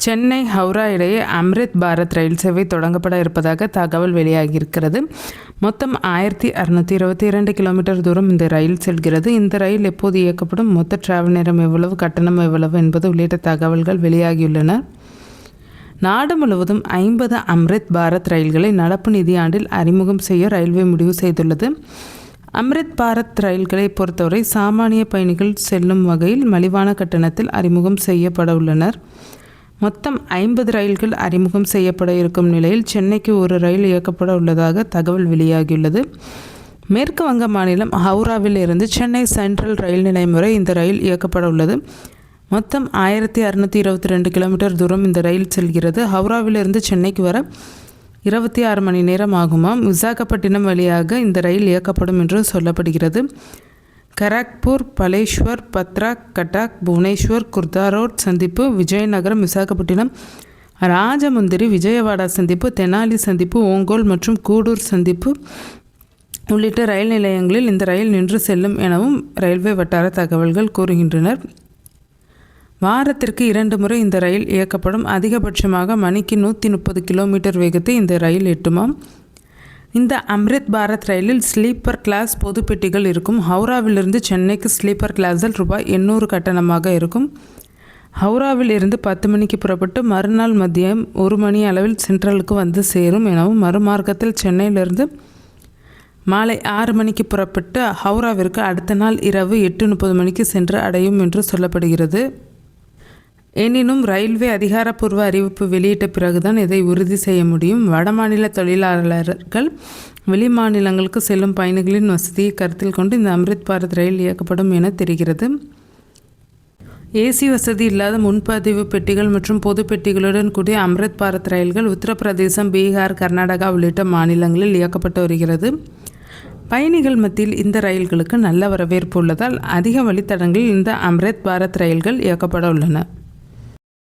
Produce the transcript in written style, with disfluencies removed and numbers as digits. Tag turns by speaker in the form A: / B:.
A: சென்னை ஹவுரா இடையே அம்ரித் பாரத் ரயில் சேவை தொடங்கப்பட இருப்பதாக தகவல் வெளியாகியிருக்கிறது. மொத்தம் 1622 கிலோமீட்டர் தூரம் இந்த ரயில் செல்கிறது. இந்த ரயில் எப்போது இயக்கப்படும், மொத்த டிராவல் நேரம் எவ்வளவு, கட்டணம் எவ்வளவு என்பது உள்ளிட்ட தகவல்கள் வெளியாகியுள்ளன. நாடு முழுவதும் 50 அம்ரித் பாரத் ரயில்களை நடப்பு நிதியாண்டில் அறிமுகம் செய்ய ரயில்வே முடிவு செய்துள்ளது. அம்ரித் பாரத் ரயில்களை பொறுத்தவரை சாமானிய பயணிகள் செல்லும் வகையில் மலிவான கட்டணத்தில் அறிமுகம் செய்யப்பட உள்ளனர். மொத்தம் 50 ரயில்கள் அறிமுகம் செய்யப்பட இருக்கும் நிலையில் சென்னைக்கு ஒரு ரயில் இயக்கப்பட உள்ளதாக தகவல் வெளியாகியுள்ளது. மேற்கு வங்க மாநிலம் ஹவுராவில் இருந்து சென்னை சென்ட்ரல் ரயில் நிலையம் வரை இந்த ரயில் இயக்கப்பட உள்ளது. மொத்தம் 1622 கிலோமீட்டர் தூரம் இந்த ரயில் செல்கிறது. ஹவுராவிலிருந்து சென்னைக்கு வர 26 மணி நேரம் ஆகுமாம். விசாகப்பட்டினம் வழியாக இந்த ரயில் இயக்கப்படும் என்று சொல்லப்படுகிறது. கராக்பூர், பலேஷ்வர், பத்ரா, கட்டாக், புவனேஸ்வர், குர்தா ரோட் சந்திப்பு, விஜயநகரம், விசாகப்பட்டினம், ராஜமுந்திரி, விஜயவாடா சந்திப்பு, தெனாலி சந்திப்பு, ஓங்கோல் மற்றும் கூடூர் சந்திப்பு உள்ளிட்ட ரயில் நிலையங்களில் இந்த ரயில் நின்று செல்லும் எனவும் ரயில்வே வட்டார தகவல்கள் கூறுகின்றனர். வாரத்திற்கு 2 முறை இந்த ரயில் இயக்கப்படும். அதிகபட்சமாக மணிக்கு 130 கிலோமீட்டர் வேகத்தை இந்த ரயில் எட்டுமாம். இந்த அம்ரித் பாரத் ரயிலில் ஸ்லீப்பர் கிளாஸ் பொது பெட்டிகள் இருக்கும். ஹவுராவிலிருந்து சென்னைக்கு ஸ்லீப்பர் கிளாஸில் ரூபாய் 800 கட்டணமாக இருக்கும். ஹவுராவில் இருந்து 10 மணிக்கு புறப்பட்டு மறுநாள் மதியம் 1 மணி அளவில் சென்ட்ரலுக்கு வந்து சேரும் எனவும், மறுமார்க்கத்தில் சென்னையிலிருந்து மாலை 6 மணிக்கு புறப்பட்டு ஹவுராவிற்கு அடுத்த நாள் இரவு 8:30 மணிக்கு சென்று அடையும் என்று சொல்லப்படுகிறது. எனினும் ரயில்வே அதிகாரப்பூர்வ அறிவிப்பு வெளியிட்ட பிறகுதான் இதை உறுதி செய்ய முடியும். வடமாநில தொழிலாளர்கள் வெளிமாநிலங்களுக்கு செல்லும் பயணிகளின் வசதியை கருத்தில் கொண்டு இந்த அம்ரித் பாரத் ரயில் இயக்கப்படும் என தெரிகிறது. ஏசி வசதி இல்லாத முன்பதிவு பெட்டிகள் மற்றும் பொது பெட்டிகளுடன் கூடிய அம்ரித் பாரத் ரயில்கள் உத்தரப்பிரதேசம், பீகார், கர்நாடகா உள்ளிட்ட மாநிலங்களில் இயக்கப்பட்டு வருகிறது. பயணிகள் மத்தியில் இந்த ரயில்களுக்கு நல்ல வரவேற்பு உள்ளதால் அதிக வழித்தடங்களில் இந்த அம்ரித் பாரத் ரயில்கள் இயக்கப்பட உள்ளன.